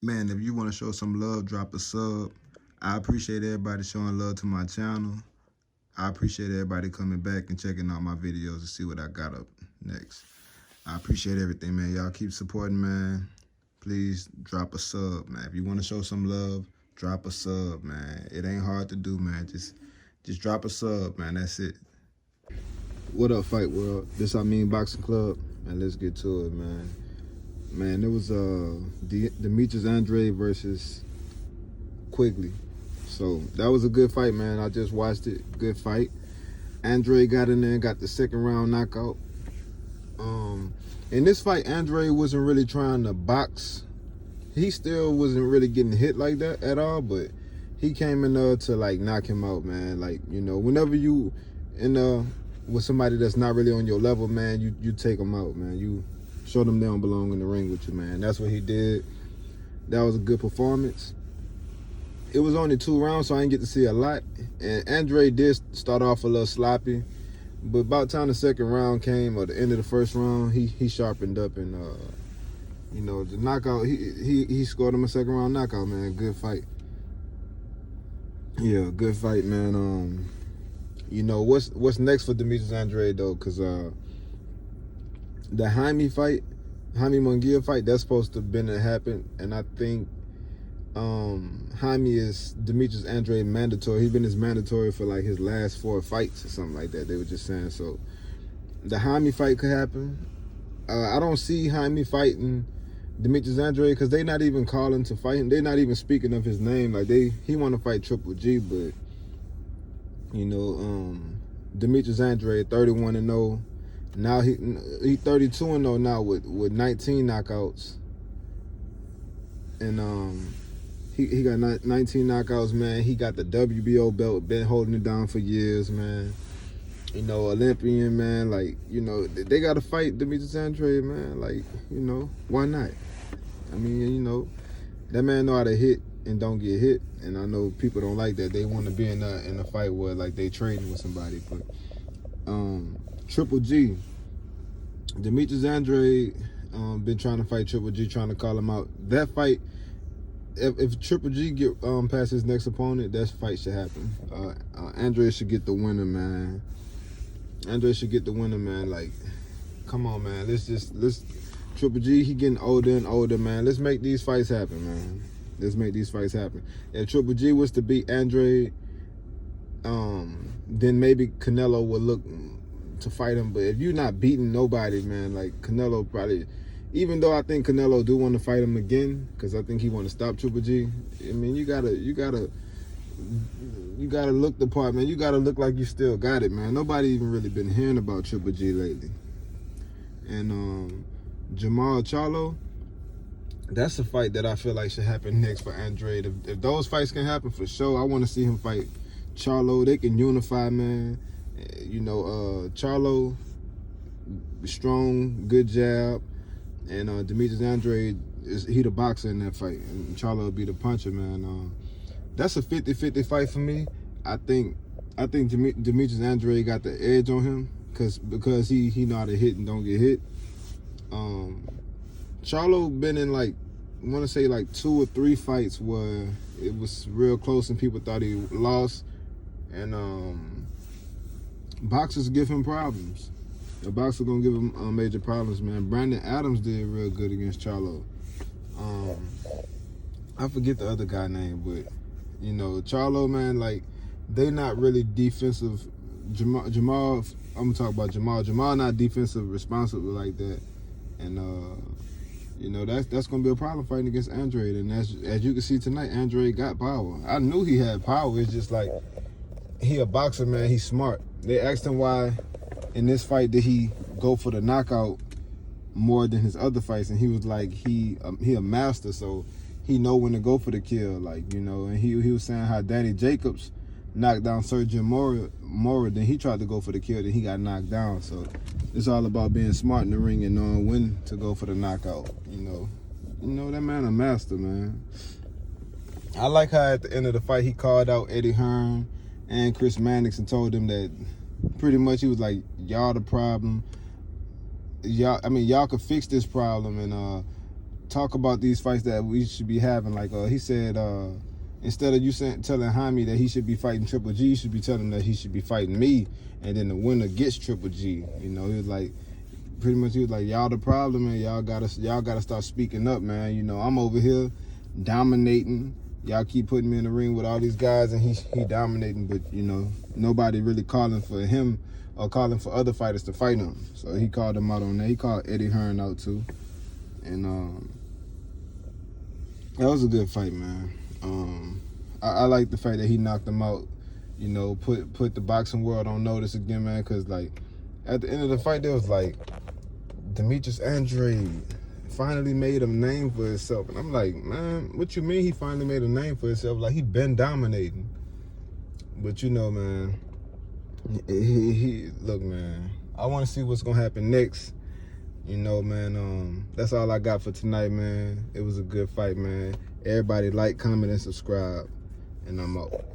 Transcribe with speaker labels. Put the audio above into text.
Speaker 1: Man, if you want to show some love, drop a sub. I appreciate everybody showing love to my channel. I appreciate everybody coming back and checking out my videos to see what I got up next. I appreciate everything, man. Y'all keep supporting, man. Please drop a sub, man. If you want to show some love, drop a sub, man. It ain't hard to do, man. Just drop a sub, man. That's it. What up, Fight World? This I Mean Boxing Club, and let's get to it, man. Man, it was DEMETRIUS Andrade versus Quigley. So that was a good fight, man. I just watched it. Good fight. Andrade got in there and got the second round knockout. In this fight, Andrade wasn't really trying to box. He still wasn't really getting hit like that at all, but he came in there to like knock him out, man. Like, you know, whenever you with somebody that's not really on your level, man, you take them out, man. You show them they don't belong in the ring with you, man. That's what he did. That was a good performance. It was only 2 rounds, so I didn't get to see a lot. And Andrade did start off a little sloppy, but about the time the second round came, or the end of the first round, he sharpened up, and you know, the knockout. He scored him a second round knockout, man. Good fight. Yeah, good fight, man. You know what's next for Demetrius Andrade though, because the Jaime Munguia fight, that's supposed to have been to happen, and I think Jaime is Demetrius Andrade mandatory. He's been his mandatory for like his last 4 fights or something like that. They were just saying. So the Jaime fight could happen. I don't see Jaime fighting Demetrius Andrade because they're not even calling to fight him. They're not even speaking of his name. Like he want to fight Triple G, but you know, Demetrius Andrade 31-0. Now he 32-0 now with 19 knockouts. And he got 19 knockouts, man. He got the WBO belt, been holding it down for years, man. You know, Olympian, man. Like, you know, they got to fight Demetrius Andrade, man. Like, you know, why not? I mean, you know, that man know how to hit and don't get hit. And I know people don't like that. They want to be in a fight where, like, they trading with somebody. But Triple G, Demetrius Andrade been trying to fight Triple G, trying to call him out. That fight, if Triple G get past his next opponent, that fight should happen. Andrade should get the winner, man. Andrade should get the winner, man. Like, come on, man. Let's Triple G, he getting older and older, man. Let's make these fights happen, man. Let's make these fights happen. If Triple G was to beat Andrade, then maybe Canelo would look to fight him. But if you're not beating nobody, man, like Canelo probably, even though I think Canelo do want to fight him again, because I think he want to stop Triple G. I mean, you gotta look the part, man. You gotta look like you still got it, man. Nobody even really been hearing about Triple G lately. And Jamal Charlo, that's a fight that I feel like should happen next for Andrade. If those fights can happen, for sure, I want to see him fight Charlo. They can unify, man. You know, Charlo, strong, good jab. And Demetrius Andrade, he the boxer in that fight. And Charlo will be the puncher, man. That's a 50-50 fight for me. I think Demetrius Andrade got the edge on him because he know how to hit and don't get hit. Charlo been in like, I want to say like 2 or 3 fights where it was real close and people thought he lost. And boxers give him problems. The boxer gonna give him major problems, man. Brandon Adams did real good against Charlo. I forget the other guy name, but you know, Charlo, man, like they not really defensive. Jamal, I'm gonna talk about Jamal. Jamal not defensive responsible like that, and you know, that's gonna be a problem fighting against Andrade. And as you can see tonight, Andrade got power. I knew he had power. It's just like he a boxer, man. He's smart. They asked him why in this fight did he go for the knockout more than his other fights, and he was like, he a master, so he know when to go for the kill, like, you know. And he was saying how Danny Jacobs knocked down Sergio Mora, then he tried to go for the kill, then he got knocked down. So it's all about being smart in the ring and knowing when to go for the knockout, you know. You know, that man a master, man. I like how at the end of the fight he called out Eddie Hearn and Chris Mannix and told them that pretty much he was like, y'all the problem. Y'all could fix this problem. And talk about these fights that we should be having. Like he said, instead of you telling Jaime that he should be fighting Triple G, you should be telling him that he should be fighting me, and then the winner gets Triple G. You know, he was like, pretty much, he was like, y'all the problem, and y'all gotta start speaking up, man. You know, I'm over here dominating. Y'all keep putting me in the ring with all these guys, and he dominating, but you know, nobody really calling for him or calling for other fighters to fight him. So he called him out on that. He called Eddie Hearn out too, and that was a good fight, man. I like the fact that he knocked him out. You know, put the boxing world on notice again, man. Cause like at the end of the fight, there was like DEMETRIUS ANDRADE finally made a name for himself, and I'm like, man, what you mean he finally made a name for himself? Like, he been dominating. But you know, man, look, man, I want to see what's gonna happen next. You know, man, that's all I got for tonight, man. It was a good fight, man. Everybody like, comment, and subscribe, and I'm out.